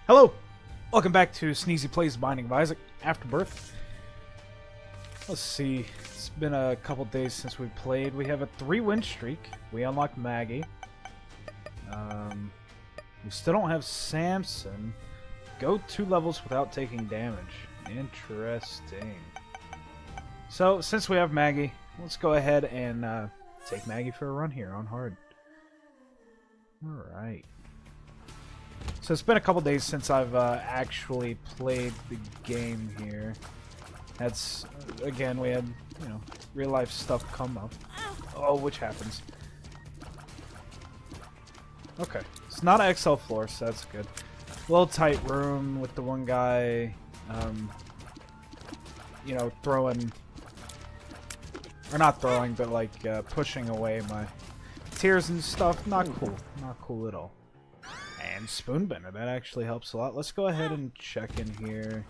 Hello! Welcome back to Sneezy Plays Binding of Isaac Afterbirth. Let's see, it's been a couple days since we played. We have a 3-win streak. We unlocked Maggie. We still don't have Samson. Go 2 levels without taking damage. Interesting. So, since we have Maggie, let's go ahead and take Maggie for a run here on hard. Alright. So it's been a couple days since I've actually played the game here. That's, again, we had, you know, real life stuff come up. Oh, which happens. Okay. It's not an XL floor, so that's good. A little tight room with the one guy, you know, throwing, or not throwing, but like pushing away my tears and stuff. Not cool. Not cool at all. And Spoonbender, that actually helps a lot. Let's go ahead and check in here.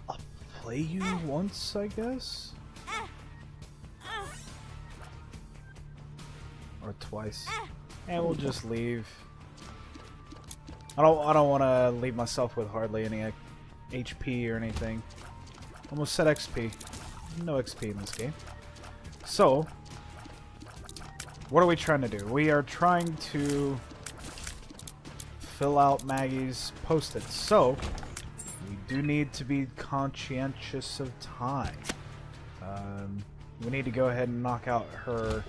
I'll play you once, I guess? Or twice. And we'll just leave. I don't want to leave myself with hardly any HP or anything. Almost said XP. No XP in this game. So, what are we trying to do? We are trying to fill out Maggie's post-its. So, we do need to be conscientious of time. We need to go ahead and knock out her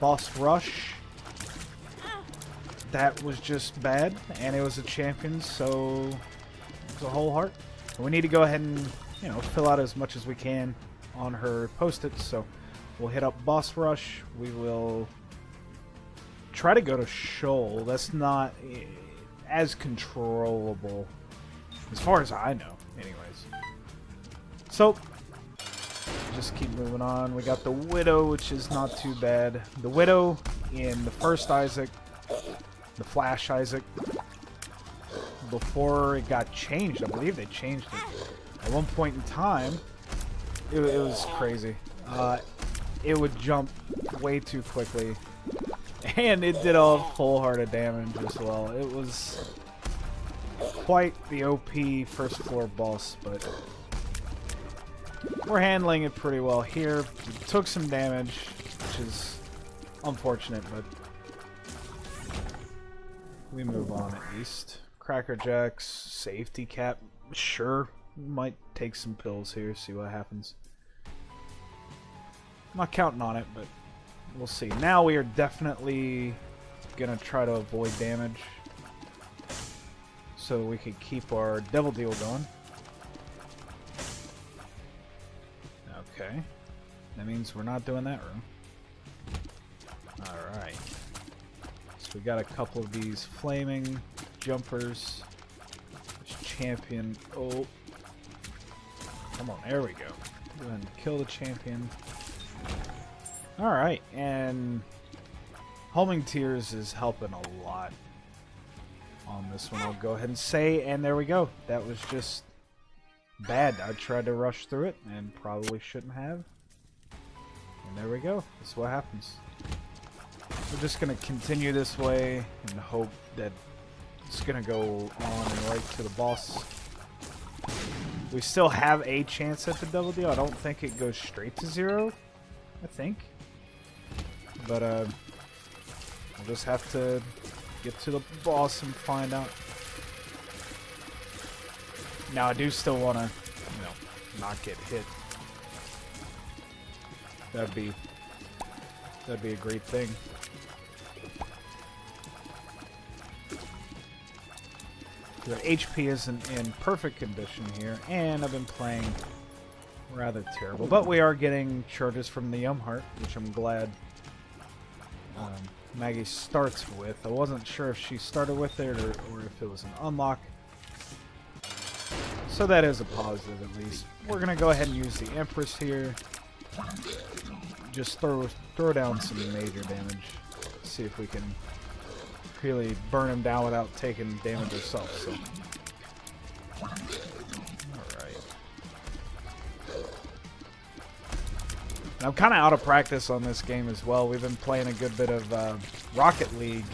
boss rush. That was just bad, and it was a champion, so it was a whole heart. And we need to go ahead and, you know, fill out as much as we can on her post-its. So we'll hit up boss rush. We will try to go to Shoal. That's not as controllable, as far as I know, anyways. So just keep moving on. We got the Widow, which is not too bad. The Widow in the first Isaac, the Flash Isaac, before it got changed. I believe they changed it. At one point in time, it was crazy. It would jump way too quickly, and it did a full heart of damage as well. It was quite the OP first floor boss, but we're handling it pretty well here. We took some damage, which is unfortunate, but we move on at least. Cracker Jacks, safety cap, sure. Might take some pills here, see what happens. I'm not counting on it, but we'll see. Now we are definitely gonna try to avoid damage, so we can keep our Devil Deal going. Okay, that means we're not doing that room. Alright. So we got a couple of these flaming jumpers. This champion. Oh. Come on, there we go. Go ahead and kill the champion. Alright, and Homing Tears is helping a lot on this one, I'll go ahead and say, and there we go. That was just bad. I tried to rush through it and probably shouldn't have. And there we go. That's what happens. We're just going to continue this way and hope that it's going to go on and right to the boss. We still have a chance at the Double Deal. I don't think it goes straight to 0. I think. But we'll just have to get to the boss and find out. Now I do still want to, you know, not get hit. That'd be a great thing. The HP isn't in perfect condition here, and I've been playing rather terrible. But we are getting charges from the Heart, which I'm glad Maggie starts with. I wasn't sure if she started with it or if it was an unlock. So that is a positive at least. We're going to go ahead and use the Empress here. Just throw down some major damage. See if we can really burn him down without taking damage herself. So, alright. I'm kind of out of practice on this game as well. We've been playing a good bit of Rocket League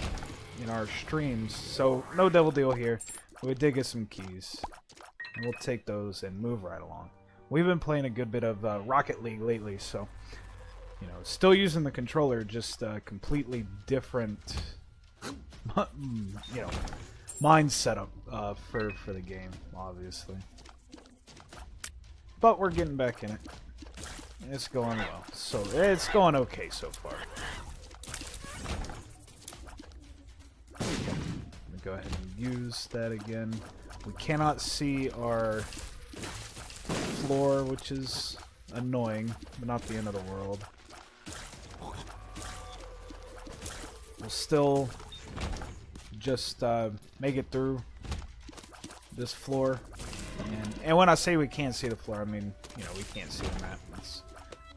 in our streams, so no double deal here. We did get some keys. And we'll take those and move right along. We've been playing a good bit of Rocket League lately, so you know, still using the controller, just completely different, you know, mind setup for the game, obviously. But we're getting back in it. It's going well. So it's going okay so far. Let me go ahead and use that again. We cannot see our floor, which is annoying, but not the end of the world. We'll still just make it through this floor. And when I say we can't see the floor, I mean, you know, we can't see the map. It's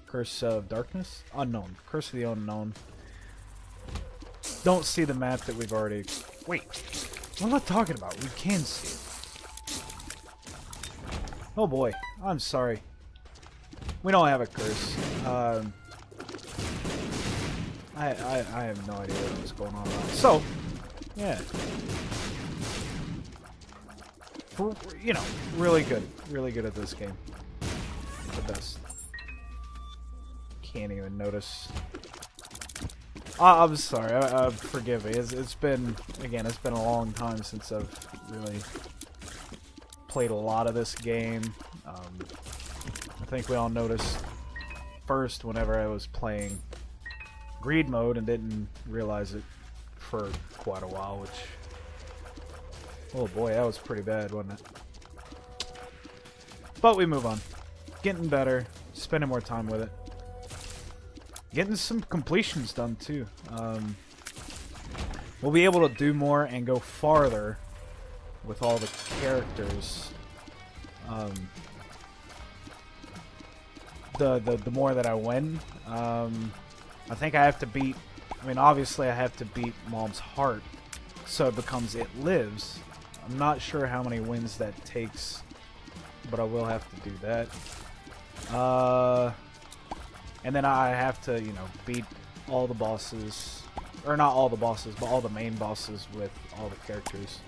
Curse of Darkness? Unknown. Curse of the Unknown. Don't see the map that we've already... Wait. What am I talking about? We can see it. Oh boy. I'm sorry. We don't have a curse. I have no idea what's going on. So, yeah. You know, really good. Really good at this game. The best. Can't even notice. I'm sorry. Forgive me. It's been, again, it's been a long time since I've really played a lot of this game. I think we all noticed first whenever I was playing Greed mode and didn't realize it for quite a while, which... Oh boy, that was pretty bad, wasn't it? But we move on. Getting better, spending more time with it. Getting some completions done too. We'll be able to do more and go farther with all the characters. The more that I win. I think I have to beat... I mean, obviously I have to beat Mom's Heart, so it becomes It Lives. I'm not sure how many wins that takes, but I will have to do that. And then I have to, you know, beat all the bosses, or not all the bosses, but all the main bosses with all the characters.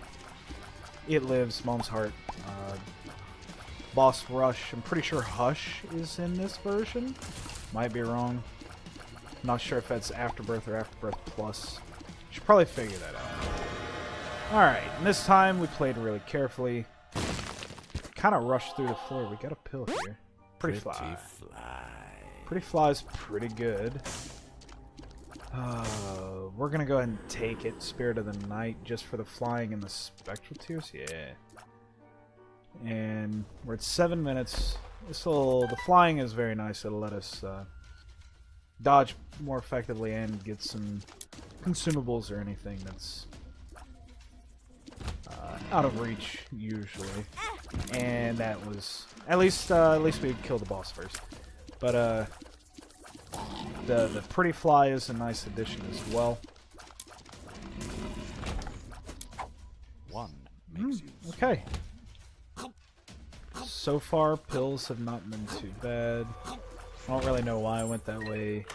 It Lives, Mom's Heart, Boss Rush. I'm pretty sure Hush is in this version. Might be wrong. Not sure if that's Afterbirth or Afterbirth Plus. Should probably figure that out. Alright, and this time we played really carefully. Kind of rushed through the floor. We got a pill here. Pretty Fly. Pretty Fly's pretty good. We're gonna go ahead and take it. Spirit of the Night, just for the flying and the spectral tears. Yeah. And we're at 7 minutes. The flying is very nice. It'll let us dodge more effectively and get some consumables or anything that's out of reach usually. And that was at least we killed the boss first. But the Pretty Fly is a nice addition as well. Okay. So far, pills have not been too bad. I don't really know why I went that way.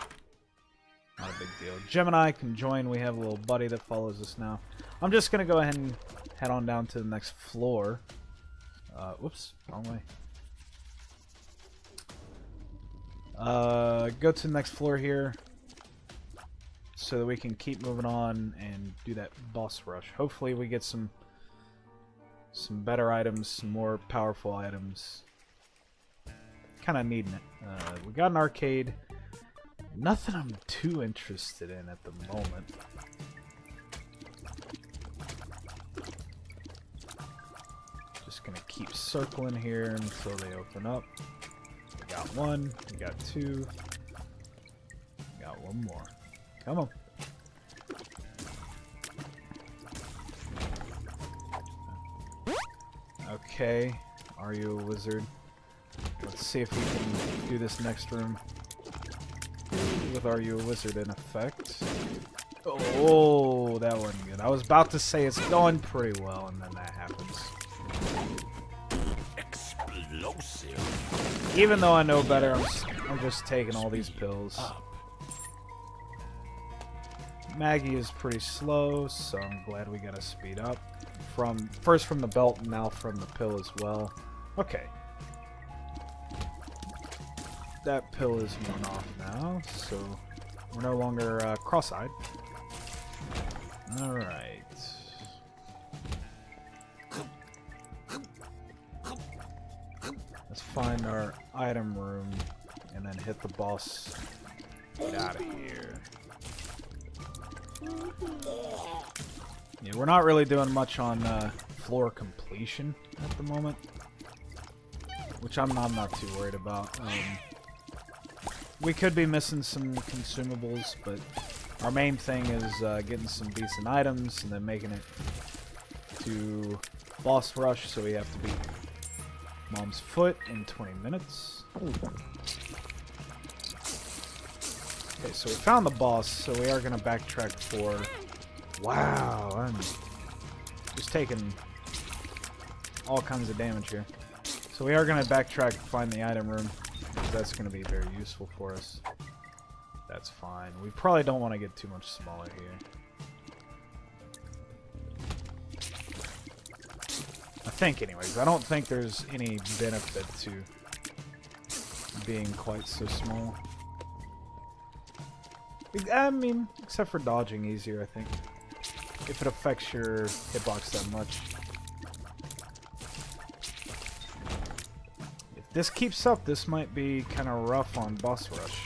Not a big deal. Gemini can join. We have a little buddy that follows us now. I'm just going to go ahead and head on down to the next floor. Whoops, wrong way. Go to the next floor here so that we can keep moving on and do that boss rush. Hopefully we get some better items, some more powerful items. Kind of needing it. We got an arcade. Nothing I'm too interested in at the moment. Just gonna keep circling here until they open up. We got one, we got two, we got one more. Come on. Okay, are you a wizard? Let's see if we can do this next room with Are You a Wizard in effect. Oh, that wasn't good. I was about to say it's going pretty well, and then that happens. Explosive. Even though I know better, I'm just taking all these pills. Maggie is pretty slow, so I'm glad we gotta speed up. First from the belt, and now from the pill as well. Okay. That pill is worn off now, so we're no longer cross-eyed. Alright. Let's find our item room and then hit the boss. Get out of here. Yeah, we're not really doing much on floor completion at the moment, which I'm not too worried about. We could be missing some consumables, but our main thing is getting some decent items and then making it to boss rush, so we have to beat Mom's Foot in 20 minutes. Okay, so we found the boss, so we are going to backtrack for... Wow, I'm just taking all kinds of damage here. So we are going to backtrack to find the item room, because that's going to be very useful for us. That's fine. We probably don't want to get too much smaller here. I think, anyways. I don't think there's any benefit to being quite so small. I mean, except for dodging easier, I think. If it affects your hitbox that much. If this keeps up, this might be kind of rough on boss rush.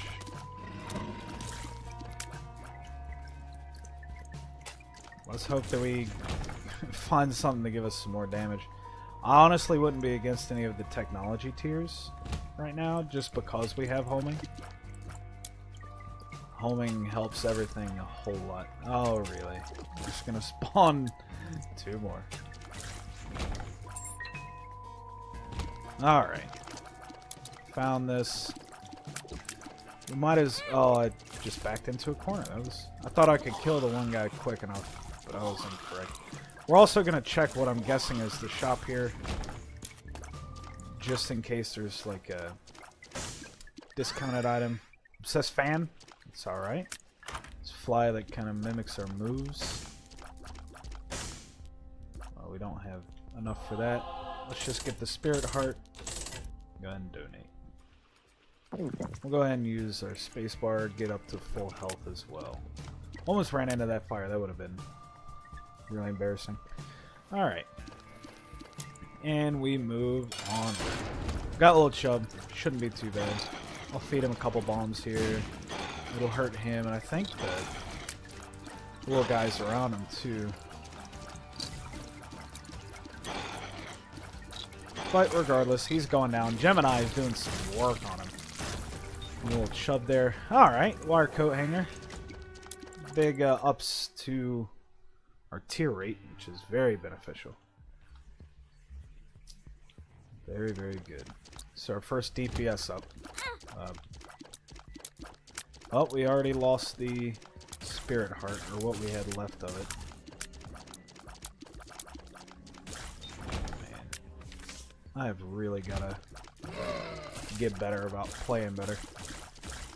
Let's hope that we find something to give us some more damage. I honestly wouldn't be against any of the technology tiers right now, just because we have homing. Homing helps everything a whole lot. Oh, really? I'm just gonna spawn 2 more. Alright. Found this. We might as... Oh, I just backed into a corner. I thought I could kill the one guy quick enough, but I was incorrect. We're also gonna check what I'm guessing is the shop here, just in case there's like a discounted item. It says fan. It's alright. It's fly that kind of mimics our moves. Well, we don't have enough for that. Let's just get the spirit heart. Go ahead and donate. We'll go ahead and use our spacebar, get up to full health as well. Almost ran into that fire. That would have been really embarrassing. Alright. And we move on. Got a little chub. Shouldn't be too bad. I'll feed him a couple bombs here. It'll hurt him, and I think the little guys around him too. But regardless, he's going down. Gemini is doing some work on him. A little chub there. Alright, wire coat hanger. Big ups to our tier rate, which is very beneficial. Very, very good. So our first DPS up. Oh, we already lost the spirit heart, or what we had left of it. Man, I have really gotta get better about playing better.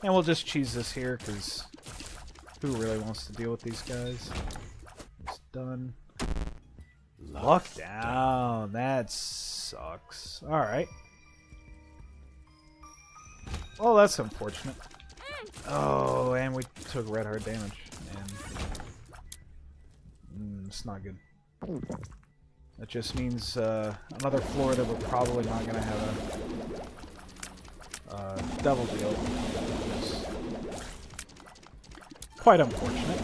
And we'll just cheese this here, because who really wants to deal with these guys? It's done. Lockdown. That sucks. Alright. Well, that's unfortunate. Oh, and we took red heart damage. And it's not good. That just means another floor that we're probably not going to have a double deal. It's quite unfortunate.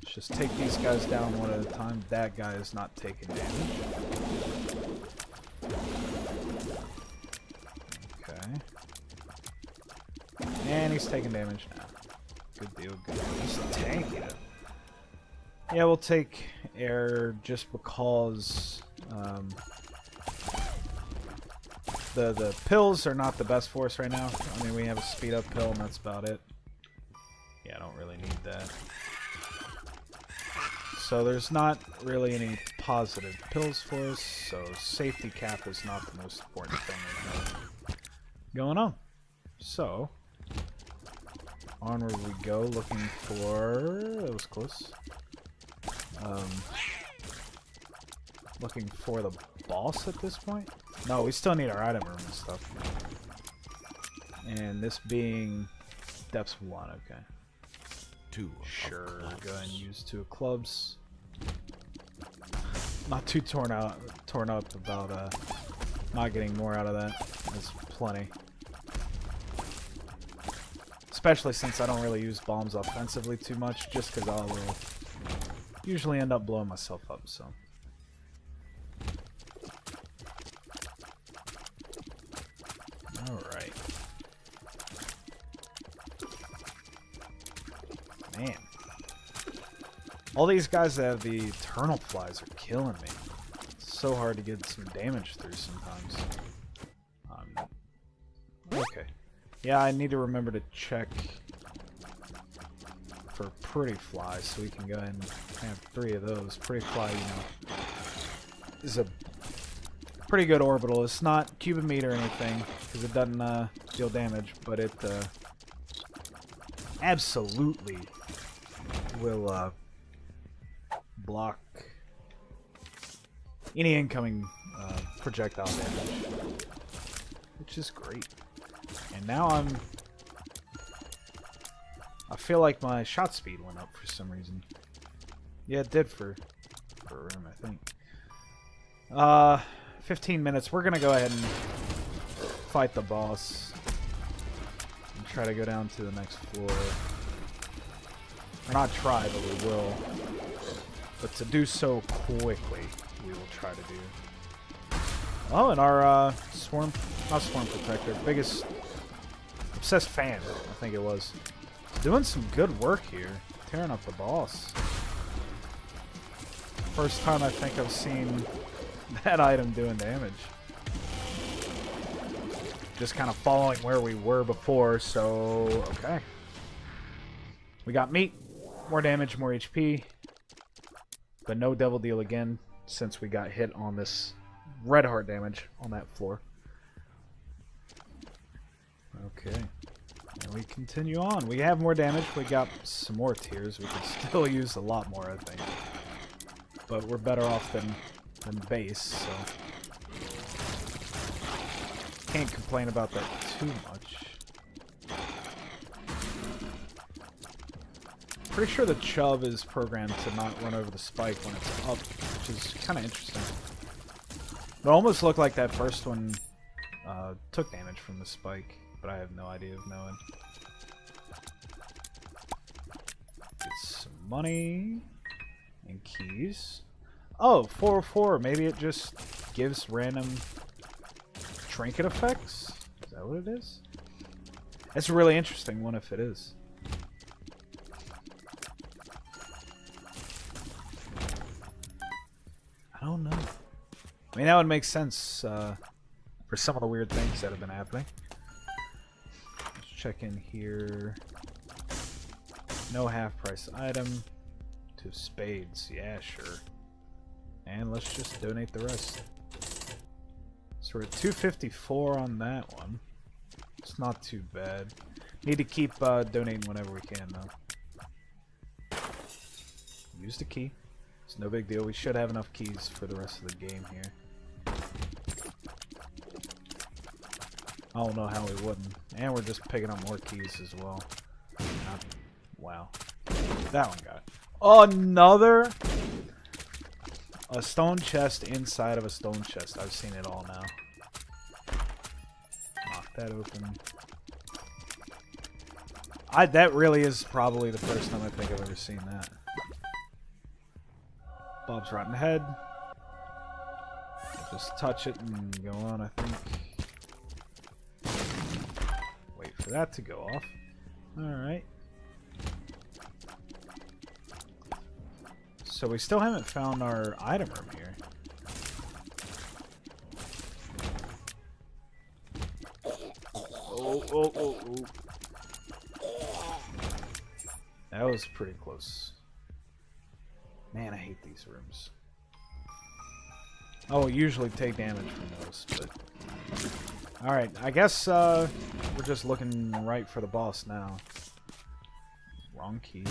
Let's just take these guys down one at a time. That guy is not taking damage. Okay. And he's taking damage now. Good deal, good deal. He's tanking it. Yeah, we'll take air just because the pills are not the best for us right now. I mean, we have a speed up pill and that's about it. Yeah, I don't really need that. So there's not really any positive pills for us, so safety cap is not the most important thing right now. going on. So, onward we go, looking for... That was close. Looking for the boss at this point? No, we still need our item room and stuff. And this being depths 1, okay. 2 Sure, go ahead and use 2 clubs. Not too torn up about not getting more out of that. That's plenty. Especially since I don't really use bombs offensively too much, just because I will usually end up blowing myself up, so. Alright. Man. All these guys that have the eternal flies are killing me. It's so hard to get some damage through sometimes. Okay. Yeah, I need to remember to check for pretty flies so we can go ahead and have 3 of those. Pretty fly, you know, is a pretty good orbital. It's not cubic meter or anything because it doesn't deal damage, but it absolutely will block any incoming projectile damage, which is great. And now I feel like my shot speed went up for some reason. Yeah, it did for a room, I think. 15 minutes. We're gonna go ahead and fight the boss and try to go down to the next floor. Or not try, but we will. But to do so quickly, we will try to do. Oh, and our not swarm protector, biggest obsessed fan, I think it was, doing some good work here, tearing up the boss. First time I think I've seen that item doing damage. Just kind of following where we were before, so okay. We got meat, more damage, more HP, but no devil deal again since we got hit on this red heart damage on that floor. Okay, and we continue on. We have more damage. We got some more tears. We can still use a lot more, I think. But we're better off than base, so can't complain about that too much. Pretty sure the Chubb is programmed to not run over the spike when it's up, which is kind of interesting. It almost looked like that first one took damage from the spike, but I have no idea of knowing. Get some money and keys. Oh, 404. Maybe it just gives random trinket effects? Is that what it is? That's a really interesting one if it is. I don't know. I mean, that would make sense for some of the weird things that have been happening. Let's check in here. No half-price item. 2 spades. Yeah, sure. And let's just donate the rest. So we're at 254 on that one. It's not too bad. Need to keep donating whenever we can, though. Use the key. It's no big deal. We should have enough keys for the rest of the game here. I don't know how we wouldn't. And we're just picking up more keys as well. Wow. That one got it. Another... A stone chest inside of a stone chest. I've seen it all now. Knock that open. That really is probably the first time I think I've ever seen that. Bob's Rotten Head. Just touch it and go on, I think. Wait for that to go off. Alright. So we still haven't found our item room here. Oh. That was pretty close. Man, I hate these rooms. I will usually take damage from those, but Alright, I guess we're just looking right for the boss now. Wrong key.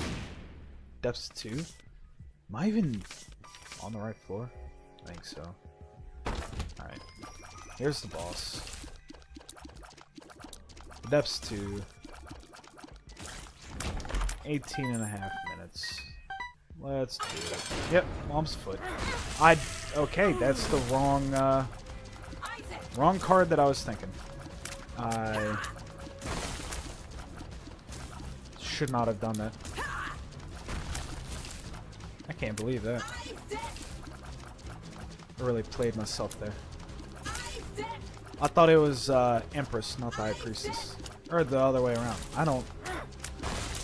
Depths 2? Am I even on the right floor? I think so. Alright. Here's the boss. Depths 2. 18.5 minutes. Let's do it. Yep, Mom's foot. Okay, that's the wrong card that I was thinking. I should not have done that. I can't believe that. I really played myself there. I thought it was Empress, not the High Priestess. Or the other way around. I don't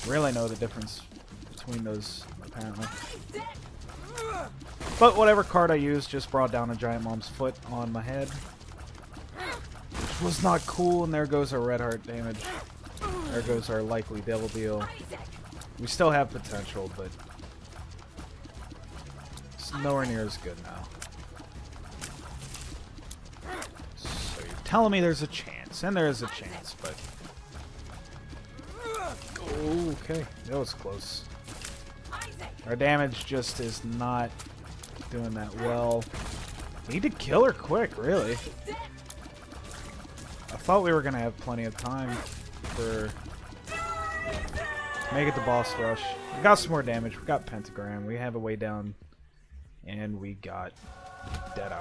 really know the difference between those, apparently. But whatever card I used just brought down a giant mom's foot on my head. Which was not cool, and there goes our red heart damage. There goes our likely devil deal. We still have potential, but it's nowhere near as good now. So you're telling me there's a chance, and there is a chance, but... Okay, that was close. Our damage just is not doing that well. Need to kill her quick, really. I thought we were going to have plenty of time for... Make it the boss rush. We got some more damage. We got Pentagram. We have a way down. And we got Deadeye.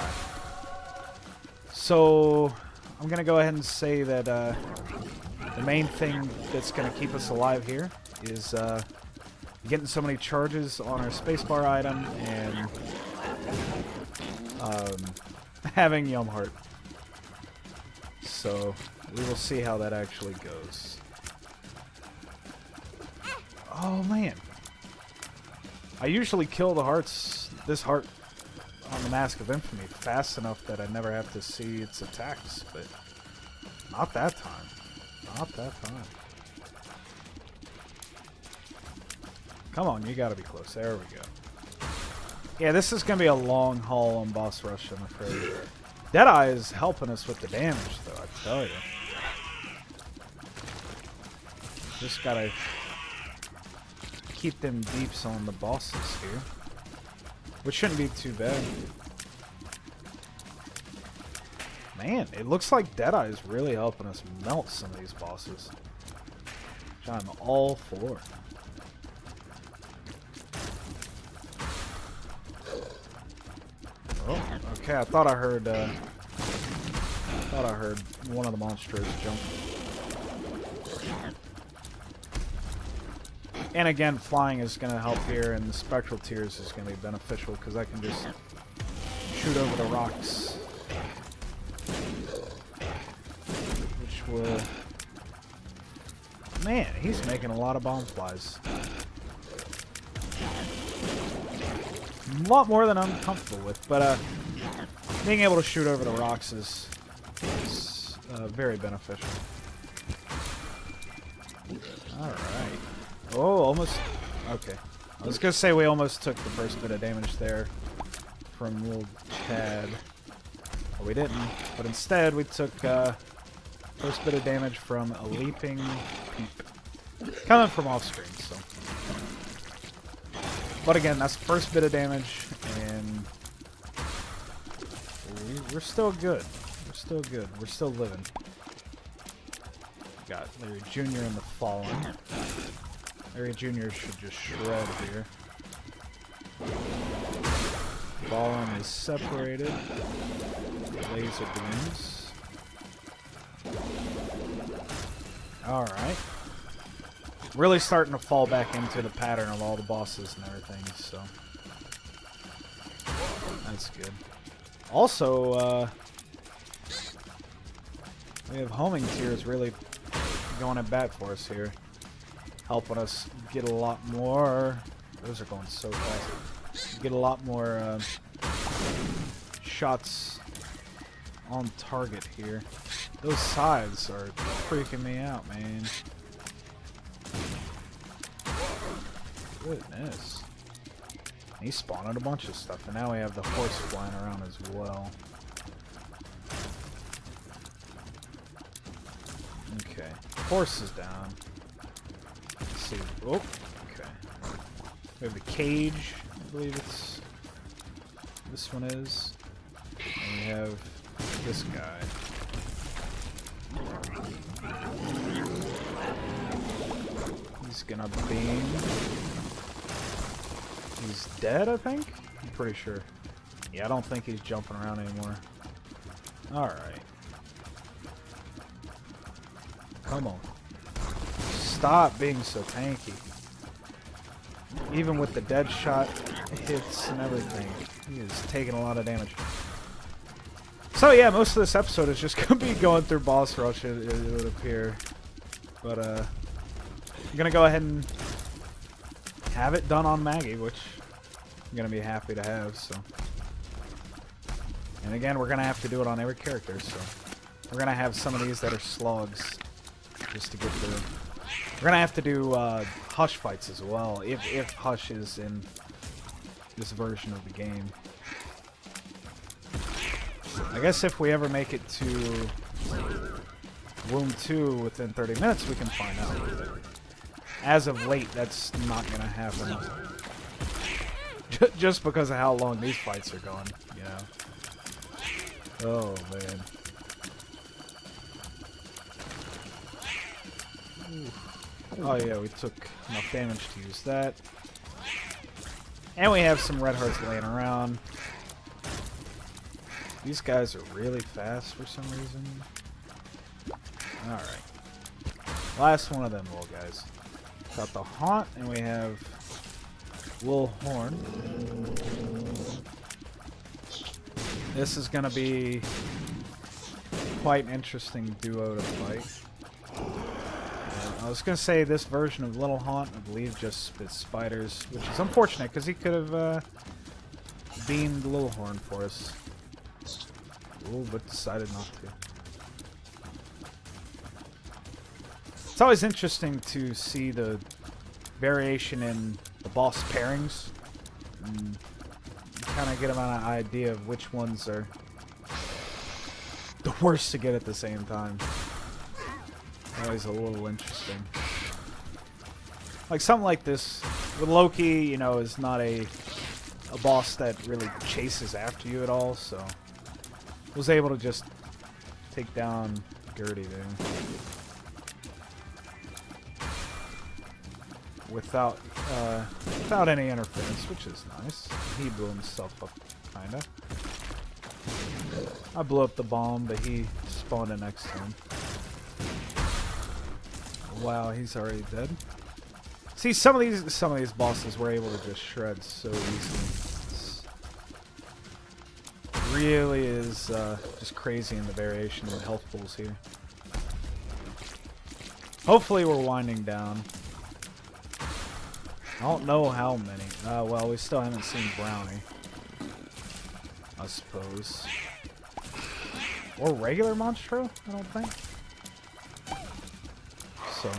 So, I'm going to go ahead and say that the main thing that's going to keep us alive here is getting so many charges on our spacebar item and having Yum Heart. So, we will see how that actually goes. Oh, man. I usually kill the hearts, this heart on the Mask of Infamy fast enough that I never have to see its attacks, but not that time. Not that time. Come on, you gotta be close. There we go. Yeah, this is gonna be a long haul on boss rush, I'm afraid. Deadeye is helping us with the damage, though, I tell you. Just gotta keep them deeps on the bosses here, which shouldn't be too bad. Man, it looks like Deadeye is really helping us melt some of these bosses, which I'm all for. Oh, okay. I thought I heard one of the monsters jump. And again, flying is going to help here, and the Spectral Tears is going to be beneficial because I can just shoot over the rocks. Which will... Man, he's making a lot of bomb flies. A lot more than I'm comfortable with, but being able to shoot over the rocks is very beneficial. Alright. Oh, almost... Okay. I was going to say we almost took the first bit of damage there from little Chad. But we didn't. But instead, we took first bit of damage from a leaping peep. Coming from off screen, so... But again, that's the first bit of damage, and we're still good. We're still good. We're still living. Got Larry Jr. in the Fallen. Larry Jr. should just shred here. Fallen is separated. Laser beams. Alright. Really starting to fall back into the pattern of all the bosses and everything, so that's good. Also, we have Homing Tears really going at bat for us here, helping us get a lot more. Those are going so fast. Get a lot more shots on target here. Those scythes are freaking me out, man. Goodness. He spawned a bunch of stuff, and now we have the horse flying around as well. Okay. Horse is down. Let's see. Oh, okay. We have the cage. I believe it's... This one is. And we have this guy. He's gonna beam. He's dead, I think? I'm pretty sure. Yeah, I don't think he's jumping around anymore. Alright. Come on. Stop being so tanky. Even with the dead shot hits and everything, he is taking a lot of damage. So yeah, most of this episode is just going to be going through boss rush, it would appear. But I'm going to go ahead and have it done on Maggie, which I'm going to be happy to have. So, and again, we're going to have to do it on every character, so we're going to have some of these that are slogs just to get through. We're going to have to do Hush fights as well, if Hush is in this version of the game. I guess if we ever make it to Room 2 within 30 minutes, we can find out. But as of late, that's not going to happen. Just because of how long these fights are going, you know. Oh, man. Ooh. Oh, yeah, we took enough damage to use that. And we have some red hearts laying around. These guys are really fast for some reason. Alright. Last one of them little guys. Got the Haunt, and we have Lil Horn. This is going to be quite an interesting duo to fight. And I was going to say this version of Little Haunt, I believe, just spits spiders, which is unfortunate because he could have beamed Lil Horn for us. Ooh, but decided not to. It's always interesting to see the variation in the boss pairings. And you kind of get an idea of which ones are the worst to get at the same time. Always a little interesting. Like something like this, with Loki, you know, is not a boss that really chases after you at all, so was able to just take down Gertie there without any interference, which is nice. He blew himself up, kinda. I blew up the bomb, but he spawned it next to him. Wow, he's already dead. See, some of these bosses were able to just shred so easily. Really is just crazy in the variation of health pools here. Hopefully we're winding down. I don't know how many. Well, we still haven't seen Brownie, I suppose. Or regular Monstro, I don't think. So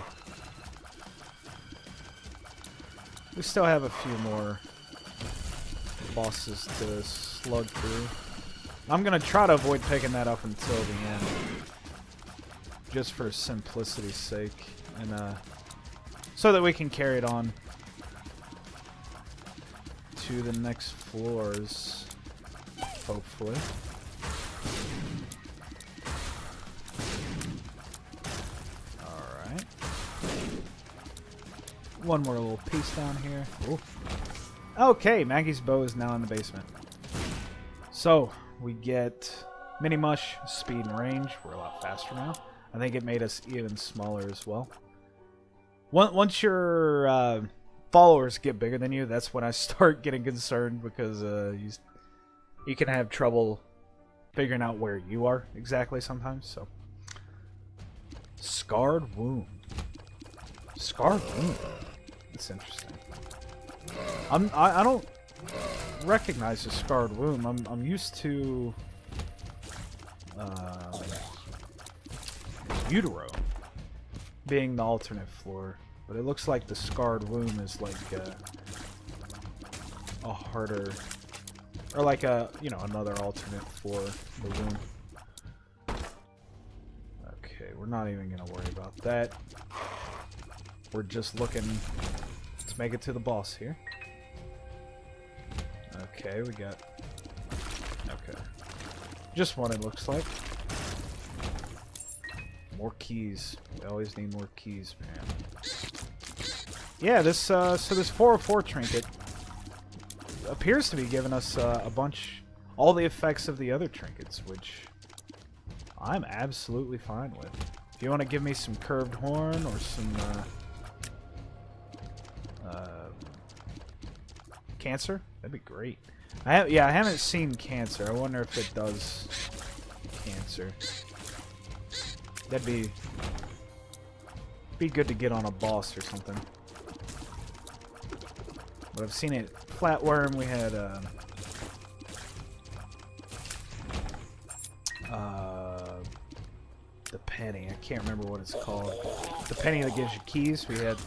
we still have a few more bosses to slug through. I'm going to try to avoid picking that up until the end, just for simplicity's sake, and so that we can carry it on to the next floors, hopefully. Alright. One more little piece down here. Ooh. Okay, Maggie's bow is now in the basement. So, we get Mini Mush, speed and range. We're a lot faster now. I think it made us even smaller as well. Once your followers get bigger than you, that's when I start getting concerned, because you can have trouble figuring out where you are exactly sometimes. So, Scarred Wound. Scarred Wound. That's interesting. I don't recognize the Scarred Wound. I'm used to Utero being the alternate floor, but it looks like the Scarred Wound is like a harder, or like another alternate for the wound. Okay, we're not even going to worry about that. We're just looking to make it to the boss here. Okay, we got... Okay. Just one, it looks like. More keys. We always need more keys, man. Yeah, this, so this 404 trinket appears to be giving us a bunch... all the effects of the other trinkets, which I'm absolutely fine with. If you want to give me some curved horn or some cancer, that'd be great. I haven't seen cancer. I wonder if it does cancer. That'd be good to get on a boss or something. But I've seen it flatworm. We had the penny. I can't remember what it's called. The penny that gives you keys. We had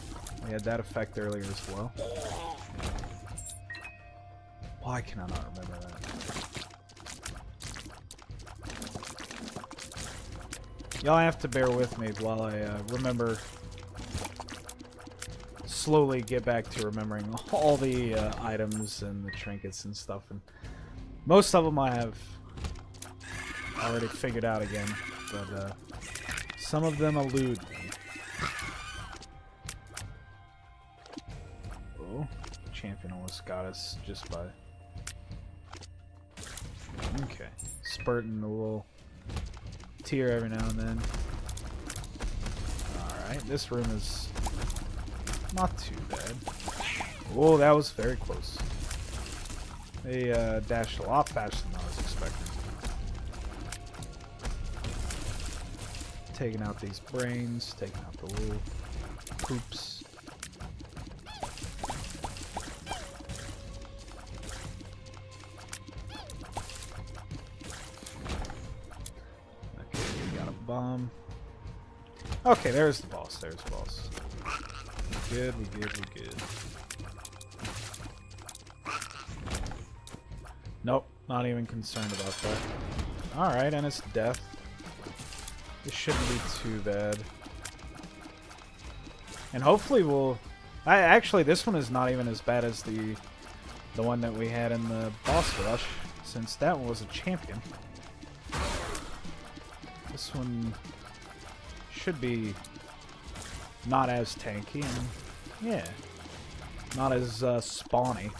that effect earlier as well. Why can I not remember that? Y'all have to bear with me while I remember. Slowly get back to remembering all the items and the trinkets and stuff. And most of them I have already figured out again, but some of them elude me. Oh, champion almost got us just by... Okay, spurting a little tear every now and then. Alright, this room is not too bad. Oh, that was very close. They dashed a lot faster than I was expecting. Taking out these brains, taking out the little poops. Okay, we got a bomb. Okay, there's the boss. There's the boss. We good, we good, we good. Nope, not even concerned about that. Alright, and it's death. This shouldn't be too bad. And hopefully we'll... Actually, this one is not even as bad as the one that we had in the boss rush, since that one was a champion. This one should be not as tanky, and yeah, not as spawny.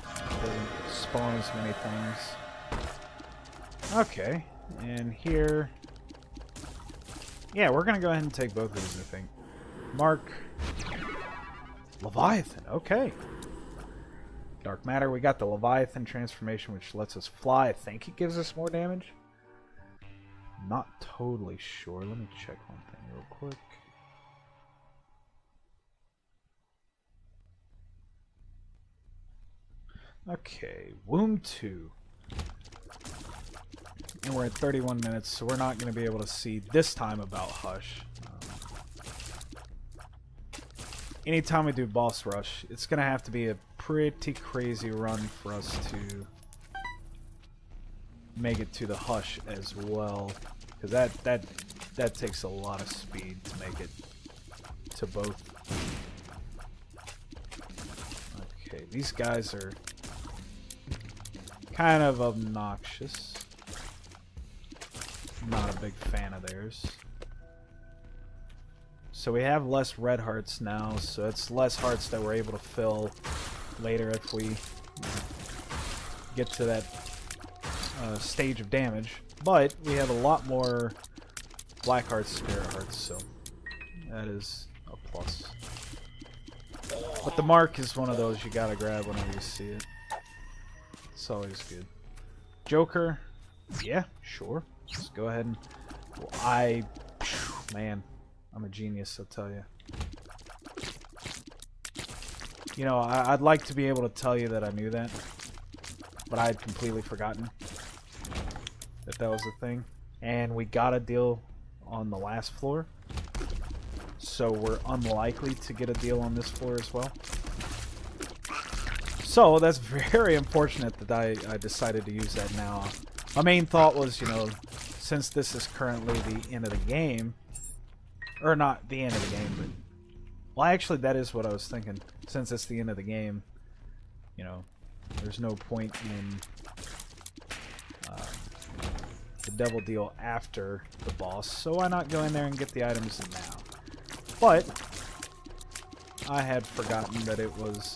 Doesn't spawn as many things. Okay, and here... Yeah, we're gonna go ahead and take both of these, I think. Mark. Leviathan, okay. Dark matter, we got the Leviathan transformation, which lets us fly. I think it gives us more damage. Not totally sure. Let me check one thing real quick. Okay, Womb 2. And we're at 31 minutes, so we're not going to be able to see this time about Hush. Anytime we do boss rush, it's going to have to be a pretty crazy run for us to make it to the Hush as well. Because that takes a lot of speed to make it to both. Okay, these guys are kind of obnoxious. Not a big fan of theirs. So we have less red hearts now, so it's less hearts that we're able to fill later if we get to that stage of damage. But we have a lot more black hearts, spirit hearts, so that is a plus. But the mark is one of those you gotta grab whenever you see it. It's always good. Joker, yeah, sure. Just go ahead and... Well, man, I'm a genius, I'll tell you. You know, I'd like to be able to tell you that I knew that, but I had completely forgotten that was a thing. And we got a deal on the last floor, so we're unlikely to get a deal on this floor as well. So that's very unfortunate that I decided to use that now. My main thought was, you know, since this is currently the end of the game, Or not the end of the game, but... Well, actually, that is what I was thinking. Since it's the end of the game, you know, there's no point in the devil deal after the boss. So why not go in there and get the items now? But I had forgotten that it was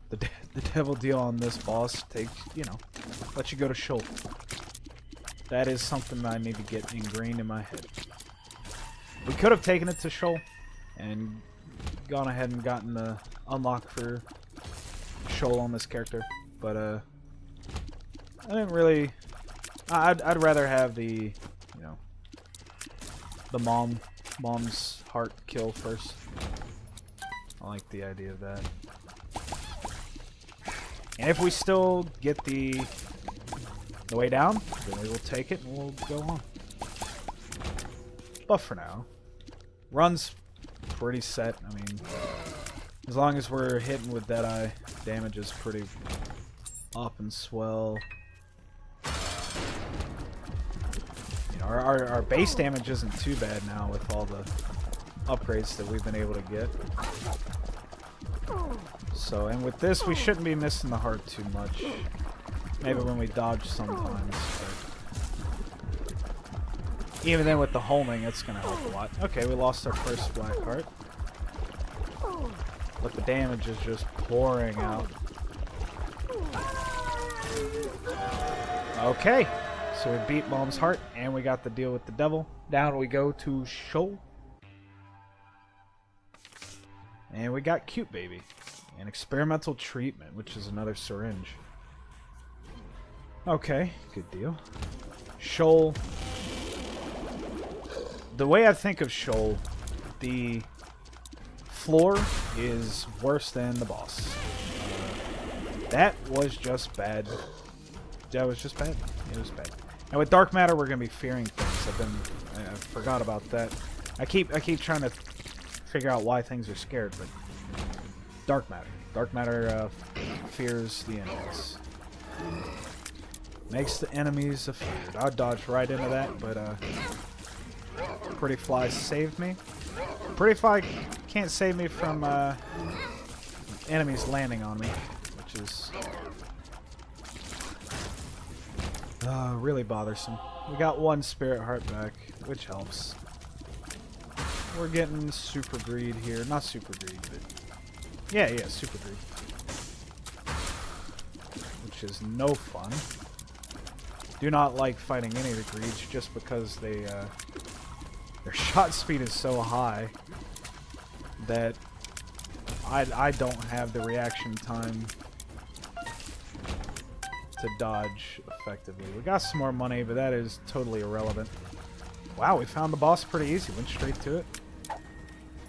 the devil deal on this boss takes, you know, lets you go to Sheol. That is something I need to get ingrained in my head. We could have taken it to Sheol and gone ahead and gotten the unlock for Sheol on this character, but I didn't really. I'd rather have the, you know, the mom's heart kill first. I like the idea of that. And if we still get the way down, then we will take it and we'll go on. But for now, run's pretty set. I mean, as long as we're hitting with Deadeye, damage is pretty up and swell. You know, our base damage isn't too bad now with all the upgrades that we've been able to get. So, and with this, we shouldn't be missing the heart too much. Maybe when we dodge sometimes. But even then, with the homing, it's going to help a lot. Okay, we lost our first black heart. But the damage is just pouring out. Okay, so we beat Mom's heart, and we got the deal with the devil. Down we go to Sheol. And we got Cute Baby. An experimental treatment, which is another syringe. Okay, good deal. Sheol. The way I think of Sheol, the floor is worse than the boss. That was just bad. That was just bad. It was bad. And with dark matter, we're gonna be fearing things. I forgot about that. I keep trying to figure out why things are scared, but dark matter. Dark matter fears the enemies. Makes the enemies afraid. I dodged right into that, but Pretty Fly saved me. Pretty Fly can't save me from enemies landing on me, which is really bothersome. We got one spirit heart back, which helps. We're getting super greed here. Not super greed, but yeah, super greed. Which is no fun. Do not like fighting any of the greeds just because they their shot speed is so high that I don't have the reaction time to dodge effectively. We got some more money, but that is totally irrelevant. Wow, we found the boss pretty easy. Went straight to it.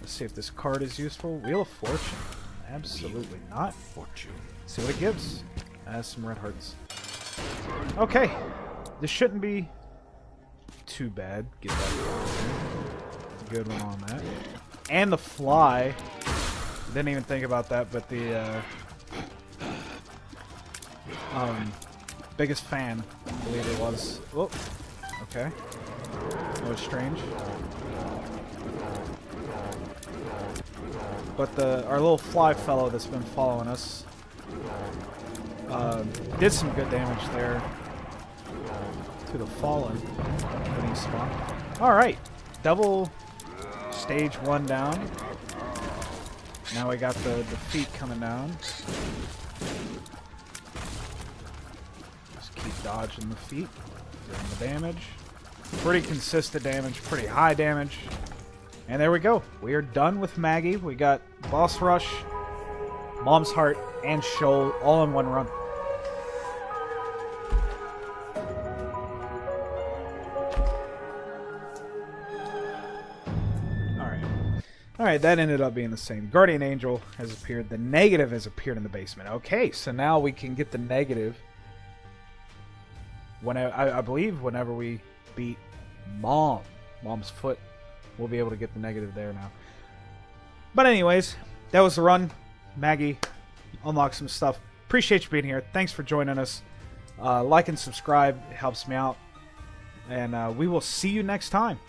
Let's see if this card is useful. Wheel of Fortune. Absolutely not. Fortune. See what it gives. Some red hearts. Okay. This shouldn't be too bad. Get that. Good one on that. And the fly. Didn't even think about that, but the biggest fan, I believe it was. Oh, okay. That was strange. But our little fly fellow that's been following us did some good damage there to the fallen when he spawned. Alright, double stage 1 down. Now we got the feet coming down. Just keep dodging the feet, doing the damage. Pretty consistent damage, pretty high damage. And there we go. We are done with Maggie. We got Boss Rush, Mom's Heart, and Sheol all in one run. Alright, that ended up being the same. Guardian Angel has appeared. The negative has appeared in the basement. Okay, so now we can get the negative. I believe whenever we beat Mom's foot, we'll be able to get the negative there now. But anyways, that was the run. Maggie, unlock some stuff. Appreciate you being here. Thanks for joining us. Like and subscribe. It helps me out. And we will see you next time.